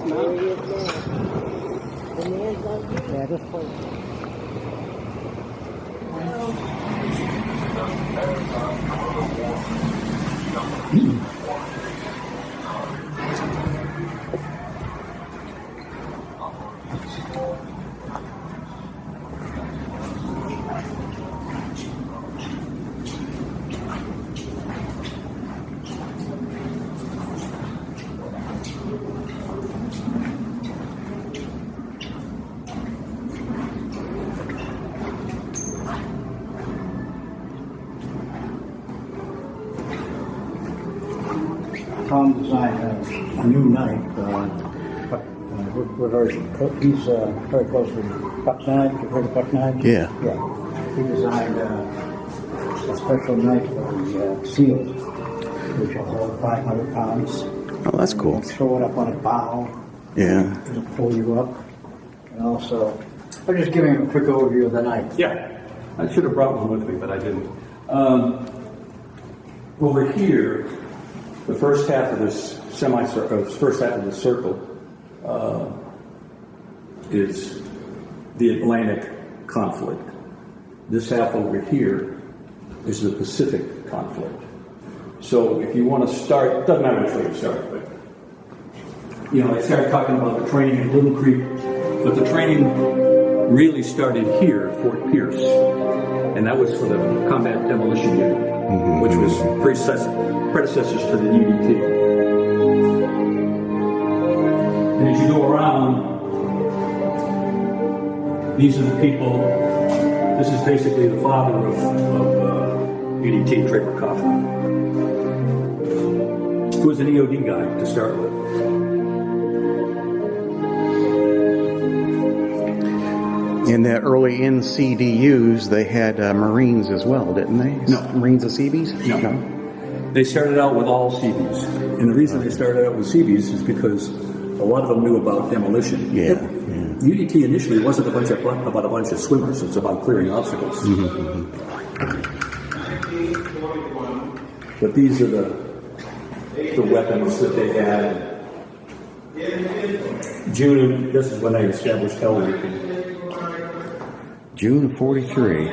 Yeah, this place. Tom designed a new knife. We're very, he's very close with Buck Knives. You've heard of Buck Knives? Yeah. Yeah. He designed a special knife for the SEALs, which will hold 500 pounds. Oh, that's cool. Throw it up on a bow. Yeah. It'll pull you up. And also, I'm just giving him a quick overview of the knife. Yeah, I should have brought one with me, but I didn't. Over here, the first half of this semicircle, first half of the circle, is the Atlantic conflict. This half over here is the Pacific conflict. So if you want to start, it doesn't matter which way you start, but they started talking about the training in Little Creek, but the training really started here at Fort Pierce, and that was for the Combat Demolition Unit, which was predecessors to the UDT. And as you go around, these are the people. This is basically the father of UDT, Draper Coffin, who was an EOD guy to start with. In the early NCDUs, they had Marines as well, didn't they? No. Marines and Seabees? No. They started out with all Seabees. And the reason they started out with Seabees is because a lot of them knew about demolition. Yeah. UDT initially wasn't about a bunch of swimmers. It's about clearing obstacles. But these are the weapons that they had. June, this is when they established Hell Week. June of 43.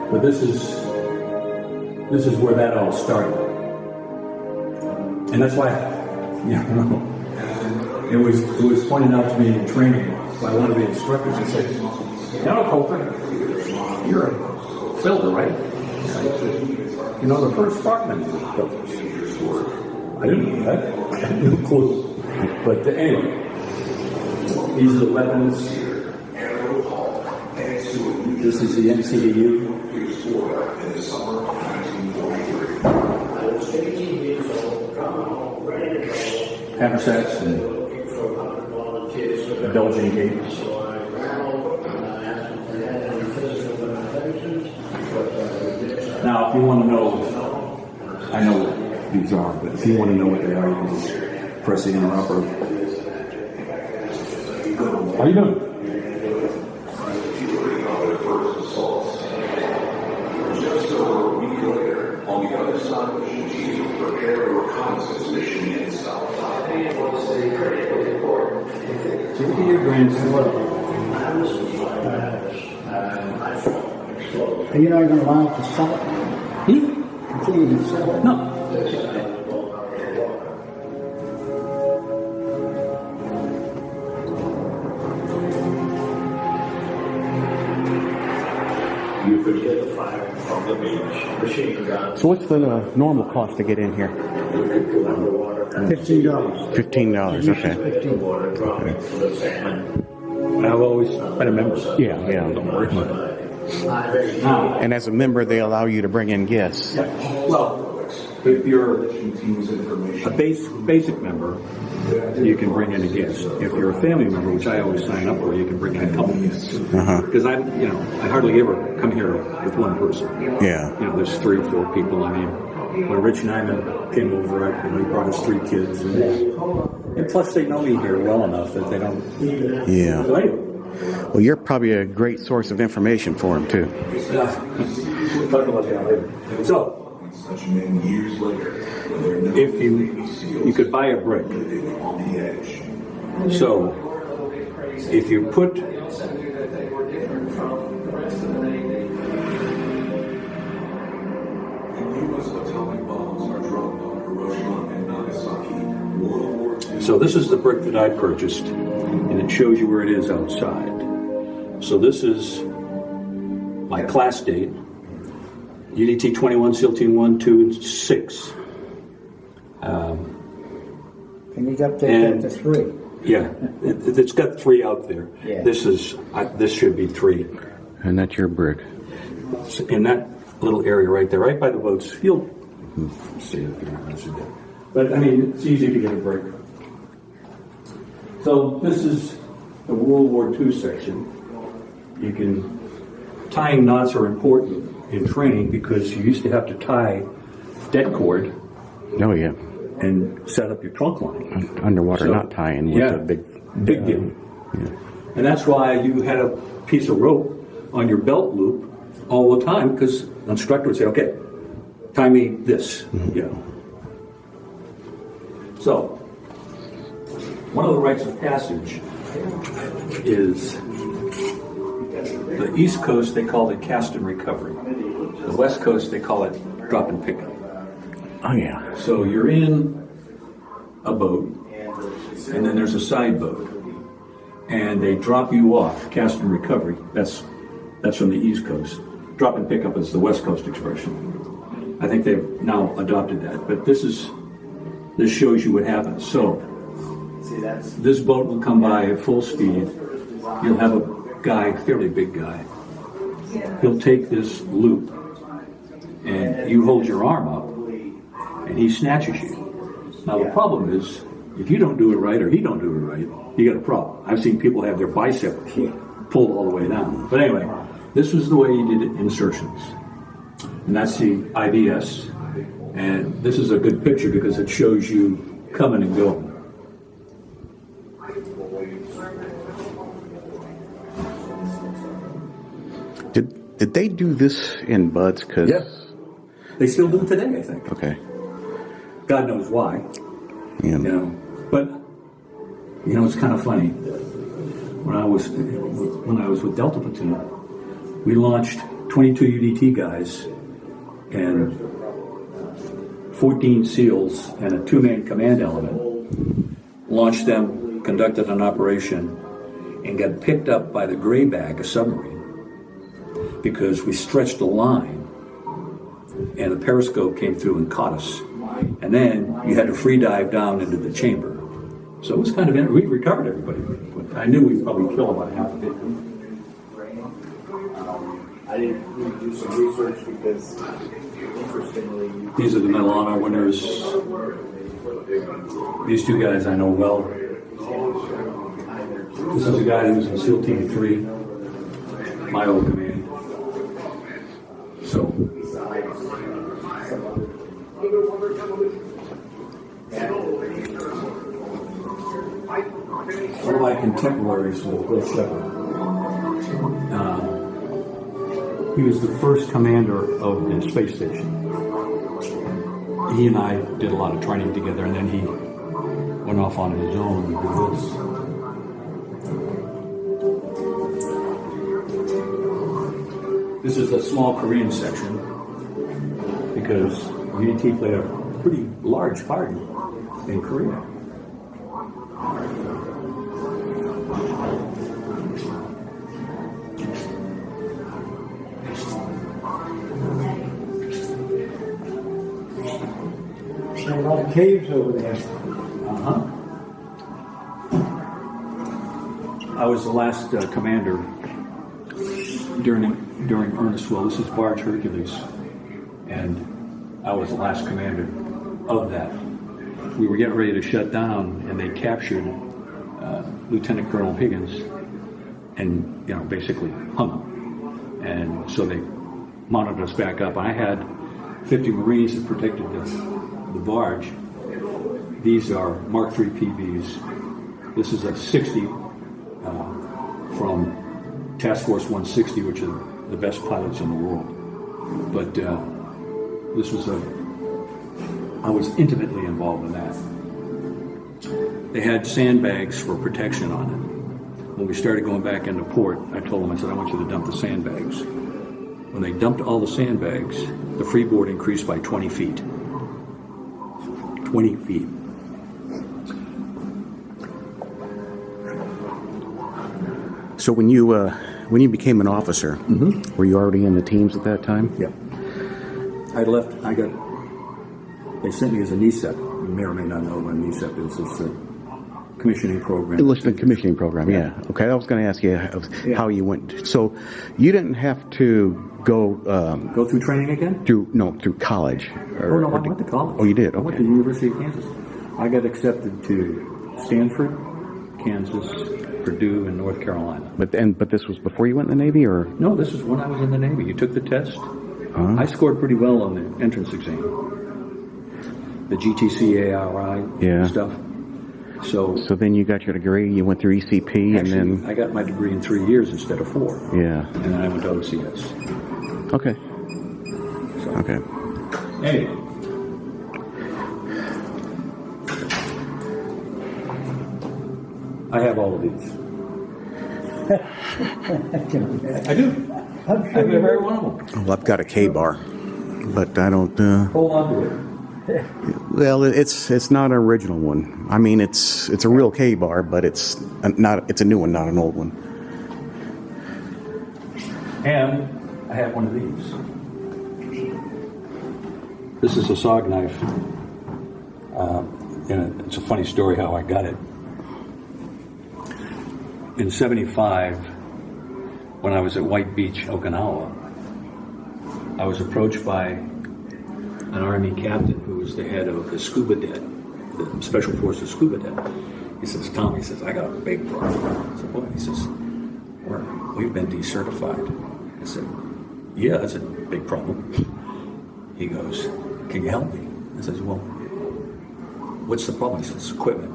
But this is where that all started. And that's why, it was pointed out to me in training by one of the instructors. He said, Coulter, you're a builder, right? I said, the first Sparkman built this. I didn't know that. I had no clue. But anyway, these are the weapons. This is the NCDU. Haversacks and Belgian gates. Now, if you want to know, I know what these are, but if you want to know what they are, you can just press the interrupter. How you doing? Just over a week later, on the other side of the team prepared a reconnaissance mission in South Africa. It was a critically important. So what are your grandson? Are you not even allowed to sell it? Completely to sell it? No. You could get the fire from the beach, machine gun. So what's the normal cost to get in here? You could go underwater. $15. $15, okay. $15 dropping for the salmon. I've always been a member. Yeah. Don't worry about it. Now, And as a member, they allow you to bring in guests. Well, if you're a basic member, you can bring in a guest. If you're a family member, which I always sign up for, you can bring in a couple guests. Because I hardly ever come here with one person. Yeah. There's 3 or 4 people. I mean, when Rich Nyman came over, he brought his 3 kids, and plus they know me here well enough that they don't. Yeah. So anyway, Well, you're probably a great source of information for him, too. We'll talk about that later. So, Such men years later, when they're known if as Navy SEALs, you could buy a brick, living on the edge. so if you put U.S. atomic bombs are dropped on Hiroshima and Nagasaki. World War II. So this is the brick that I purchased, and it shows you where it is outside. So this is my class date, UDT 21, SEAL Team 1, 2, and 6. Can you update And- that to 3? Yeah, it's got 3 out there. Yeah. This should be 3. And that's your brick. In that little area right there, right by the boats. You'll see it if you're not interested. But I mean, it's easy to get a break. So this is the World War II section. You can, tying knots are important in training because you used to have to tie det cord Oh, yeah. and set up your trunk line. Underwater So- knot tying was yeah, a big deal. And that's why you had a piece of rope on your belt loop all the time, because the instructor would say, okay, tie me this, you know. So, one of the rites of passage is the East Coast, they call it cast and recovery. The West Coast, they call it drop and pick up. Oh, yeah. So you're in a boat, and then there's a side boat, and they drop you off, cast and recovery. That's from the East Coast. Drop and pick up is the West Coast expression. I think they've now adopted that, but this shows you what happens. So this boat will come by at full speed. You'll have a guy, fairly big guy. He'll take this loop, and you hold your arm up, and he snatches you. Now the problem is, if you don't do it right or he don't do it right, you got a problem. I've seen people have their bicep pulled all the way down. But anyway, this was the way you did it, insertions. And that's the IBS. And this is a good picture because it shows you coming and going. Did they do this in buds? Cause, Yep. They still do it today, I think. Okay. God knows why. Yeah. You know, but you know, it's kind of funny. When I was with Delta Platoon, we launched 22 UDT guys and 14 SEALs and a 2-man command element. Launched them, conducted an operation, and got picked up by the Grayback, a submarine, because we stretched the line, and the periscope came through and caught us. And then you had to free dive down into the chamber. So it was kind of, we recovered everybody. But I knew we'd probably kill about half of it. I didn't really do some research because, interestingly, These are the Medal of Honor winners. These 2 guys I know well. This is a guy who was in SEAL Team 3, my old command. So, one of my contemporaries was Bill Shepard. He was the first commander of the space station. He and I did a lot of training together, and then he went off on his own and did this. This is a small Korean section because UDT played a pretty large part in Korea. There are a lot of caves over there. Uh-huh. I was the last commander during Ernest Will. This is Barge Hercules, and I was the last commander of that. We were getting ready to shut down, and they captured Lieutenant Colonel Higgins, and basically hung him. And so they mounted us back up. I had 50 Marines that protected the barge. These are Mark III PBs. This is a 60 from Task Force 160, which are the best pilots in the world. But this was I was intimately involved in that. They had sandbags for protection on it. When we started going back into port, I told them, I said, I want you to dump the sandbags. When they dumped all the sandbags, the freeboard increased by 20 feet. 20 feet. So when you became an officer, were you already in the teams at that time? Yeah. They sent me as a NECEP. You may or may not know what a NECEP is. It's a commissioning program. Enlistment commissioning program, yeah. Okay, I was going to ask you how you went. So you didn't have to go through training again? through college. I went to college. Oh, you did? I went Okay. to the University of Kansas. I got accepted to Stanford, Kansas, Purdue, and North Carolina. But this was before you went in the Navy, or? No, this is when I was in the Navy. You took the test. I scored pretty well on the entrance exam. The GTCARI stuff. So then you got your degree, you went through ECP, actually, and then... I got my degree in 3 years instead of 4. Yeah. And then I went to OCS. Okay. So, Okay. anyway. I have all of these. I do. I have every one of them. Well, I've got a K-bar, but I don't... Hold on to it. Well, it's not an original one. I mean, it's a real K-bar, but it's a new one, not an old one. And I have one of these. This is a SOG knife. And it's a funny story how I got it. In '75, when I was at White Beach, Okinawa, I was approached by an Army captain who was the head of the scuba det, the Special Forces scuba det. He says, Tom, he says, I got a big problem. I said, what? He says, we've been decertified. I said, yeah, that's a big problem. He goes, can you help me? I says, well, what's the problem? He says, equipment.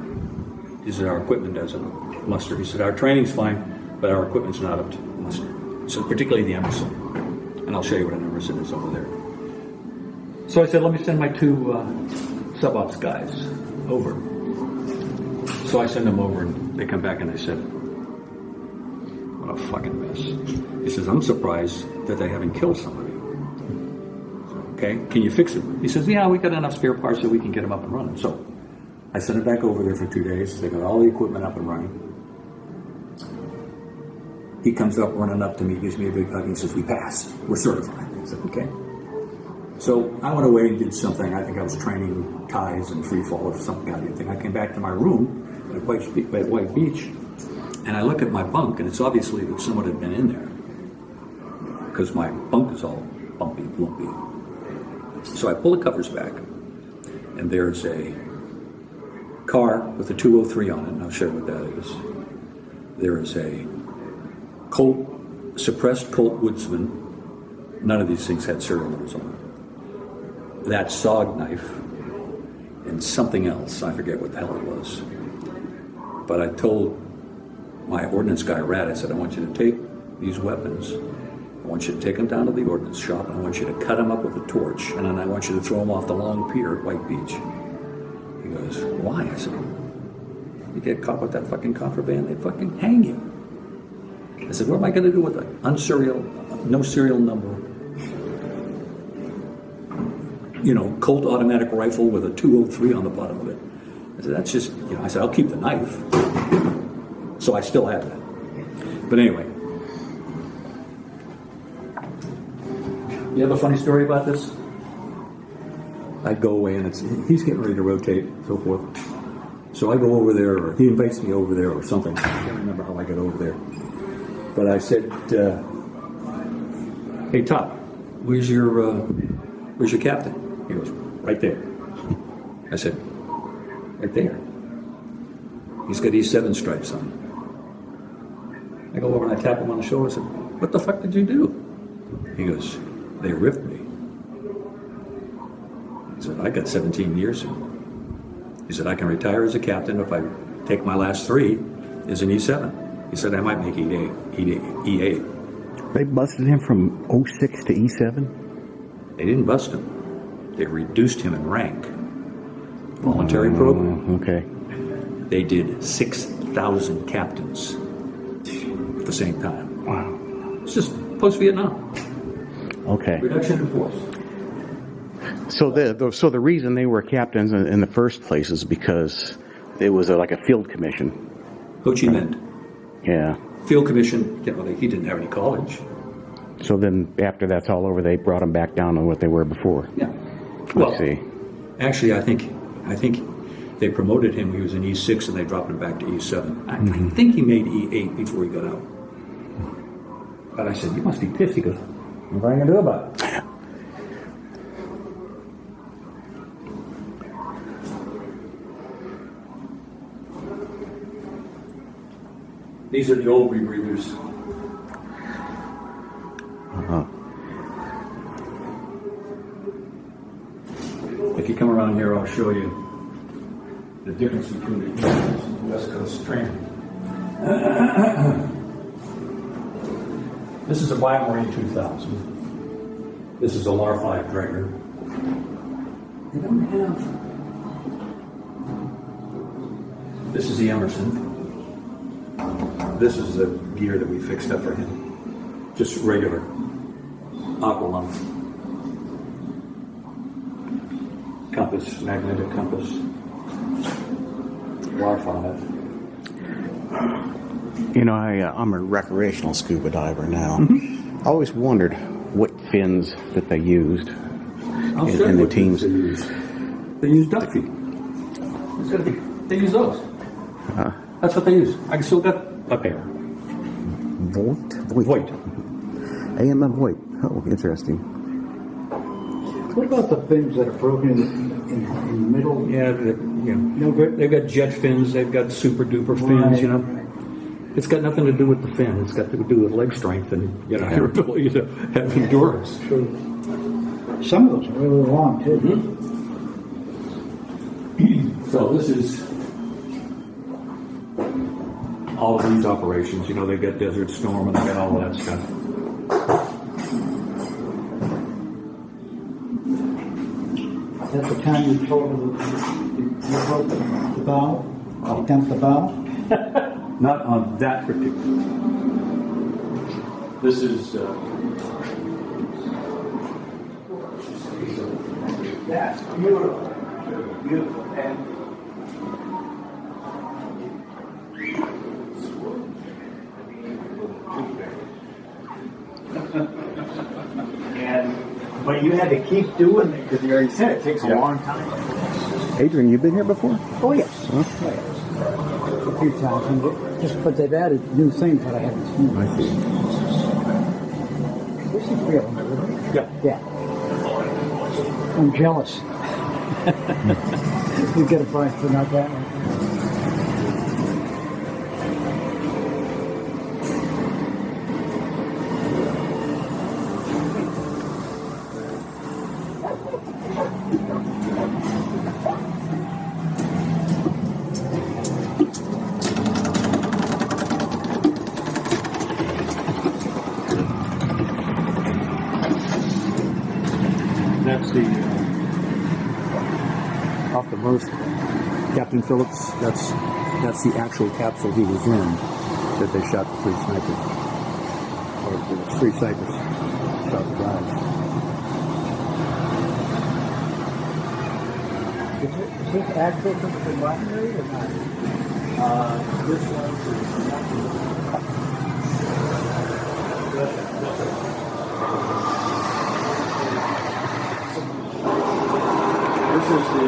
He said, our equipment doesn't muster. He said, our training's fine, but our equipment's not up to muster. So particularly the Emerson. And I'll show you what an Emerson is over there. So I said, let me send my 2 sub-ops guys over. So I send them over, and they come back, and they said, what a fucking mess. He says, I'm surprised that they haven't killed somebody. So, okay, can you fix it? He says, yeah, we got enough spare parts that we can get them up and running. So I sent it back over there for 2 days. They got all the equipment up and running. He comes up, running up to me, gives me a big hug, and he says, we passed. We're certified. I said, okay. So I went away and did something. I think I was training ties and free fall or something. I didn't think. I came back to my room at White Beach, and I look at my bunk, and it's obviously that someone had been in there because my bunk is all bumpy, lumpy. So I pull the covers back, and there's a car with a 203 on it, and I'll show you what that is. There is a suppressed Colt Woodsman. None of these things had serial numbers on them. That SOG knife and something else, I forget what the hell it was. But I told my ordnance guy, Rat, I said, I want you to take these weapons, I want you to take them down to the ordnance shop, and I want you to cut them up with a torch, and then I want you to throw them off the long pier at White Beach. He goes, why? I said, you get caught with that fucking contraband, they'd fucking hang you. I said, what am I going to do with an no serial number, Colt automatic rifle with a 203 on the bottom of it? I said, that's just, I said, I'll keep the knife. So I still have that. But anyway. You have a funny story about this? I go away and he's getting ready to rotate, so forth. So I go over there, or he invites me over there or something. I can't remember how I got over there. But I said, hey, Top, where's your captain? He goes, right there. I said, right there. He's got these 7 stripes on. I go over and I tap him on the shoulder. I said, what the fuck did you do? He goes, they ripped me. He said, I got 17 years. He said, I can retire as a captain if I take my last 3 as an E7. He said, I might make E8. They busted him from 06 to E7? They didn't bust him. They reduced him in rank. Voluntary program. Okay. They did 6,000 captains at the same time. Wow. It's just post-Vietnam. Okay. Reduction in force. So the reason they were captains in the first place is because it was like a field commission. Ho Chi Minh. Yeah. Field commission, he didn't have any college. So then after that's all over, they brought them back down to what they were before. Yeah. I see. Actually, I think they promoted him. He was in E6 and they dropped him back to E7. I think he made E8 before he got out. But I said, you must be pissed. He goes, what are you going to do about it? These are the old rebreathers. Uh-huh. If you come around here, I'll show you the difference between the East Coast and West Coast training. This is a Bimarine 2000. This is a LAR-5 Draeger. They don't have. This is the Emerson. This is the gear that we fixed up for him. Just regular aqualung. Compass, magnetic compass. LAR-5. You know, I'm a recreational scuba diver now. I always wondered what fins that they used in the teams. They use duck feet. They use those. That's what they use. I still got a pair. Voigt. AMM Voigt. Oh, interesting. What about the fins that are broken in the middle? Yeah, No good. they've got jet fins. They've got super duper fins. Right. It's got nothing to do with the fin. It's got to do with leg strength and your ability to have endurance. Some of those are really long too. So this is all of these operations. They've got Desert Storm and they've got all of that stuff. At the time you told them you broke the bow, you dumped the bow. Not on that particular. This is. That's beautiful. Beautiful. And but you had to keep doing it because you already said it takes a long time. Adrian, you been here before? Oh yes. A few times. But they've added new things that I haven't seen. I see. This is real, isn't it? Yeah. I'm jealous. You get a price for not that one. That's the off the most Captain Phillips. That's the actual capsule he was in that they shot the three snipers, or the three snipers shot the guys. Is this actual from the binary or not? This one This is the.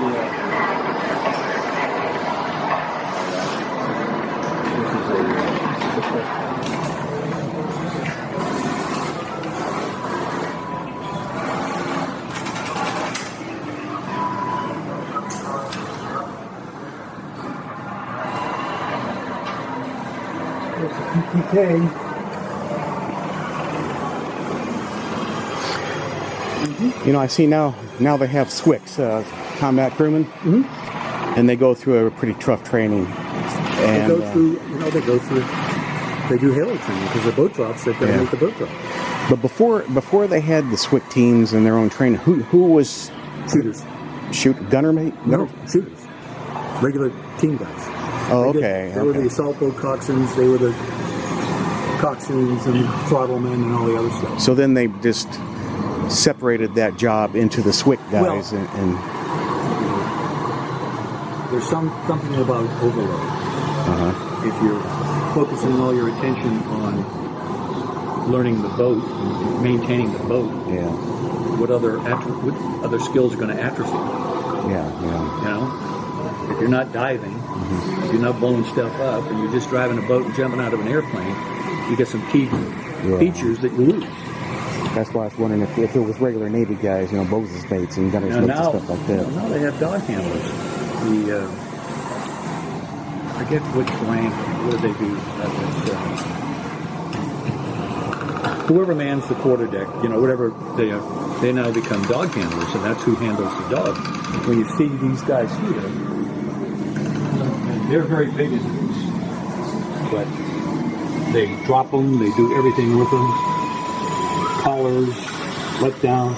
There's the PPK. I see now they have SWCS, combat crewmen, and they go through a pretty tough training. And, They go through They do halo training because the boat drops. They've got to make the boat drop. But before they had the SWIC teams and their own training, who was Shooters. gunner mate? No, shooters. Regular team guys. Oh, They were the assault boat coxswains. They were the coxswains and throttlemen and all the other stuff. So then they just separated that job into the SWIC guys, Well, and there's something about overload. If you're focusing all your attention on learning the boat, and maintaining the boat, yeah, what other skills are going to atrophy? yeah. You know, if you're not diving, if you're not blowing stuff up, and you're just driving a boat and jumping out of an airplane, you get some key features that you lose. That's why I was wondering if it was regular Navy guys, Moses baits and gunners baits and stuff like that. Now they have dog handlers. I forget which rank. What do they do? Whoever mans the quarterdeck, whatever they are, they now become dog handlers, and that's who handles the dog. When you see these guys here, they're very big into this, but they drop them, they do everything with them, collars, let down.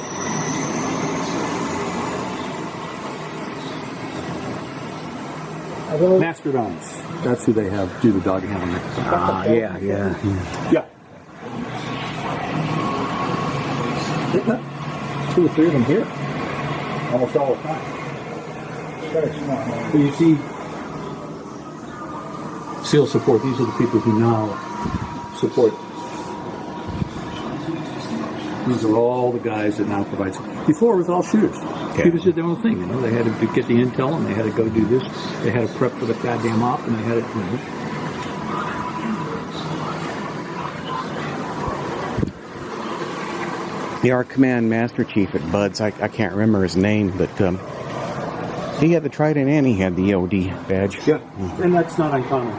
Mastodons. That's who they have do the dog handling. Yeah. Yeah. Two or three of them here. Almost all the time. Very smart. So you see SEAL support. These are the people who now support. These are all the guys that now provide support. Before it was all shooters. Shooters did their own thing. They had to get the intel and they had to go do this. They had to prep for the goddamn op and they had to, Our command master chief at Bud's, I can't remember his name, but he had the Trident and he had the EOD badge. Yeah, and that's not uncommon.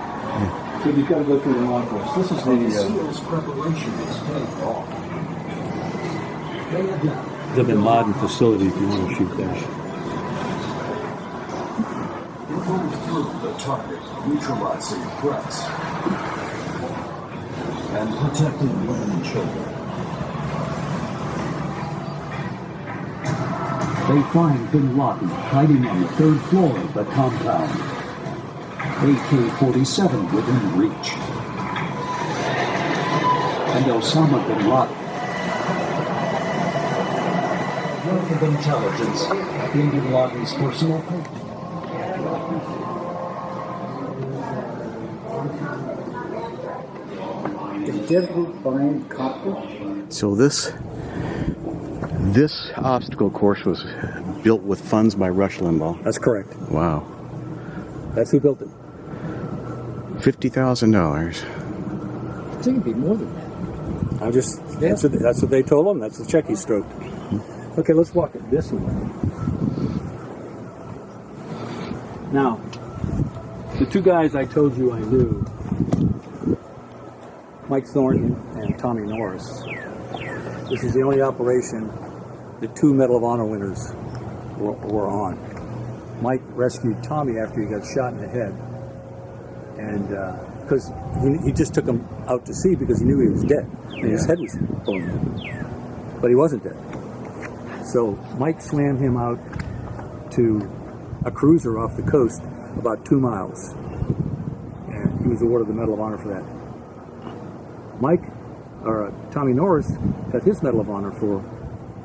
So you've got to go through the law course. This is the SEAL's preparation is paid off. the Bin Laden facility if you want to shoot that. Move through the target, neutralizing threats, and protecting women and children. They find Bin Laden hiding on the 3rd floor of the compound. AK-47 within reach. And Osama Bin Laden. Work of intelligence, Bin Laden's personal property. Did we find copper? So this obstacle course was built with funds by Rush Limbaugh. That's correct. Wow. That's who built it. $50,000. I think it'd be more than that. That's what they told him. That's the check he stroked. Okay, let's walk it this way. Now, the two guys I told you I knew, Mike Thornton and Tommy Norris. This is the only operation the 2 Medal of Honor winners were on. Mike rescued Tommy after he got shot in the head, and because he just took him out to sea because he knew he was dead and his head was blown up, but he wasn't dead. So Mike swam him out to a cruiser off the coast about 2 miles, and he was awarded the Medal of Honor for that. Tommy Norris got his Medal of Honor for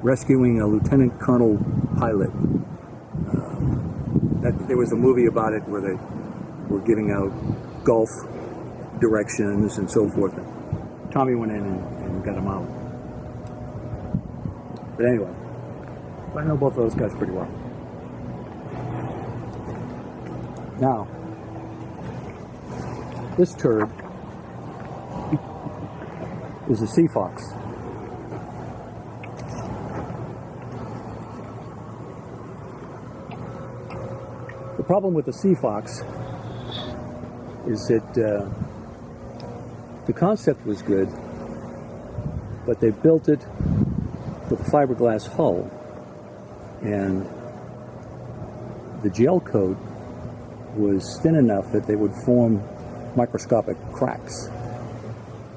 rescuing a lieutenant colonel pilot. There was a movie about it where they were giving out Gulf directions and so forth. Tommy went in and got him out. But anyway, I know both of those guys pretty well. Now, this turd is a sea fox. The problem with the sea fox is that the concept was good, but they built it with a fiberglass hull, and the gel coat was thin enough that they would form microscopic cracks.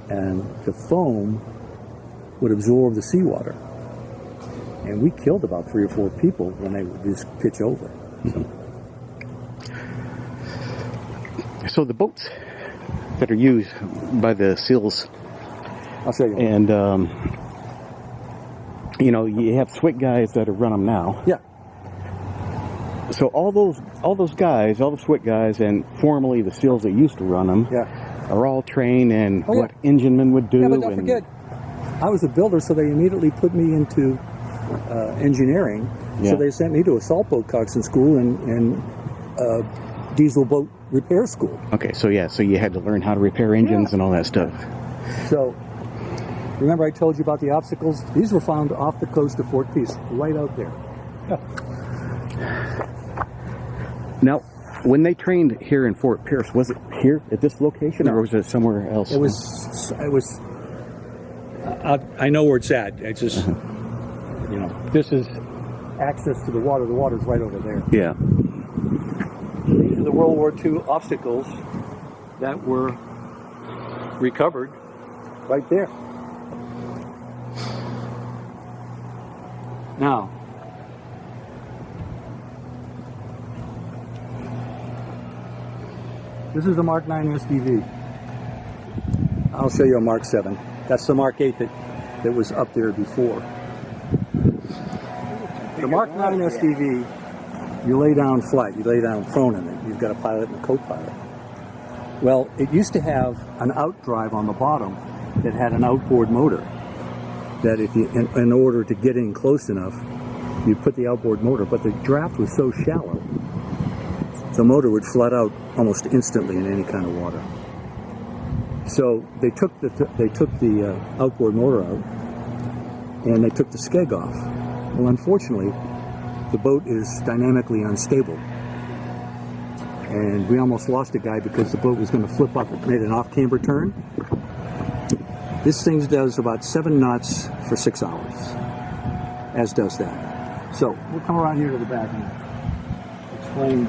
and the foam would absorb the seawater. And we killed about 3 or 4 people when they would just pitch over. So the boats that are used by the SEALs, I'll show you. and you know, you have SWIC guys that run them now. Yeah. So all those guys, all the SWIC guys, and formerly the SEALs that used to run them, Yeah. are all trained in Oh, yeah. what enginemen would do. Yeah, but don't and, forget, I was a builder, so they immediately put me into engineering. Yeah. So they sent me to assault boat coxswain school and diesel boat repair school. Okay, so yeah, so you had to learn how to repair engines and all that stuff. So, remember I told you about the obstacles? These were found off the coast of Fort Peace, right out there. Now, when they trained here in Fort Pierce, was it here at this location, or was it somewhere else? It was. I know where it's at. It's just, you know, this is access to the water. The water's right over there. Yeah. These are the World War II obstacles that were recovered right there. Now, this is a Mark 9 SDV. I'll show you a Mark 7. That's the Mark 8 that was up there before. The Mark 9 SDV, you lay down flat, you lay down prone in it. You've got a pilot and a co-pilot. Well, it used to have an outdrive on the bottom that had an outboard motor. That if you, in order to get in close enough, you put the outboard motor. But the draft was so shallow, the motor would flood out almost instantly in any kind of water. So they took the outboard motor out, and they took the skeg off. Well, unfortunately, the boat is dynamically unstable, and we almost lost a guy because the boat was going to flip up. It made an off-camber turn. This thing does about 7 knots for 6 hours, as does that. So we'll come around here to the back and explain.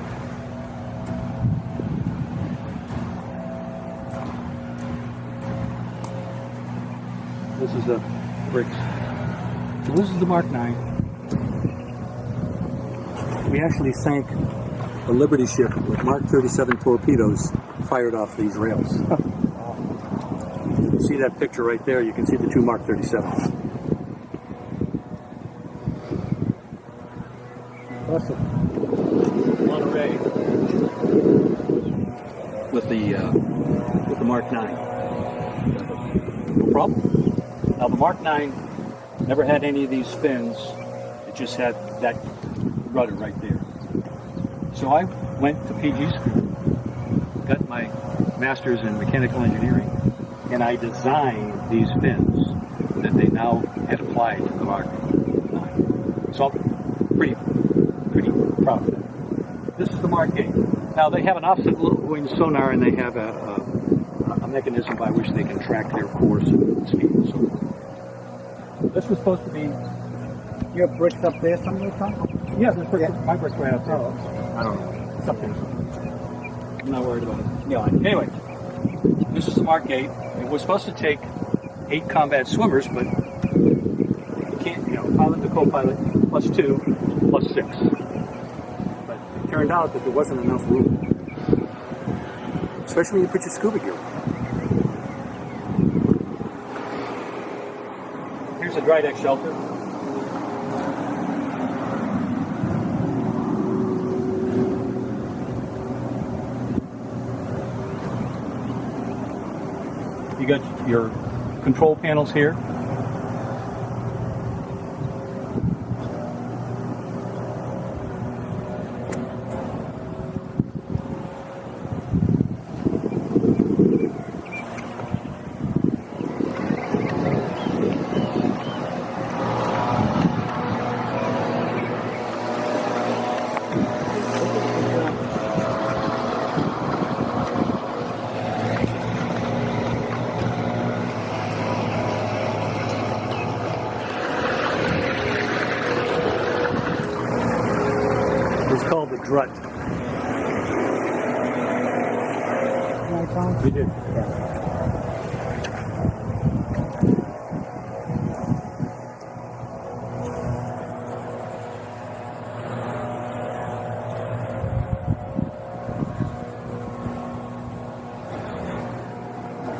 This is the bricks. So this is the Mark 9. We actually sank a Liberty ship with Mark 37 torpedoes fired off these rails. You see that picture right there? You can see the 2 Mark 37s. Awesome. Monterey with the Mark 9. No problem. Now the Mark 9 never had any of these fins. It just had that rudder right there. So I went to PG school, got my master's in mechanical engineering, and I designed these fins that they now had applied to the Mark 9. So I'm pretty proud of that. This is the Mark 8. Now they have an offset wing sonar, and they have a mechanism by which they can track their course and speed and so forth. This was supposed to be. You have bricks up there somewhere, Tom? Yeah, there's bricks, my brick's right up there. Oh, I don't know. Something. I'm not worried about it. Yeah. Anyway, this is the Mark 8. It was supposed to take 8 combat swimmers, but you can't, pilot to co-pilot plus 2 plus 6. But it turned out that there wasn't enough room, especially when you put your scuba gear on. Here's a dry deck shelter. You got your control panels here. It's called the Drut. Right, Tom? We did.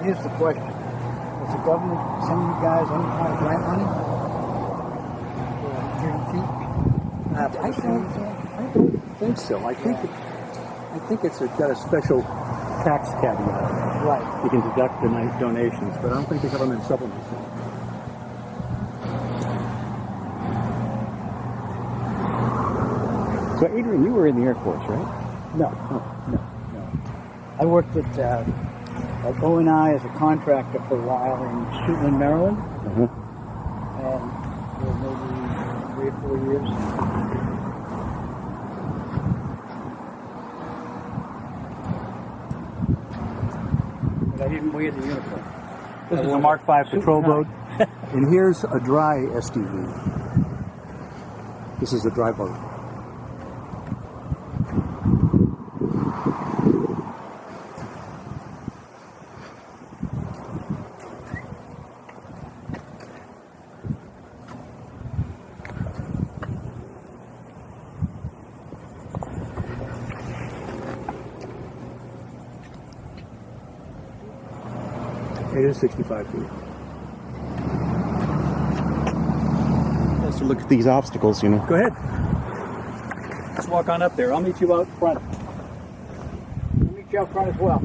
here's the question. Does the government send you guys any kind of grant money? I don't think so. I think it's got a special tax caveat. Right. You can deduct the donations, but I don't think the government supplements it. So, Adrian, you were in the Air Force, right? No. I worked at O&I as a contractor for a while in Suitland, Maryland. And for maybe 3 or 4 years. But I didn't wear the uniform. This is a Mark V patrol boat, and here's a dry SDV. This is a dry boat. It is 65 feet. Let's look at these obstacles, you know. Go ahead. Let's walk on up there. I'll meet you out front. I'll meet you out front as well.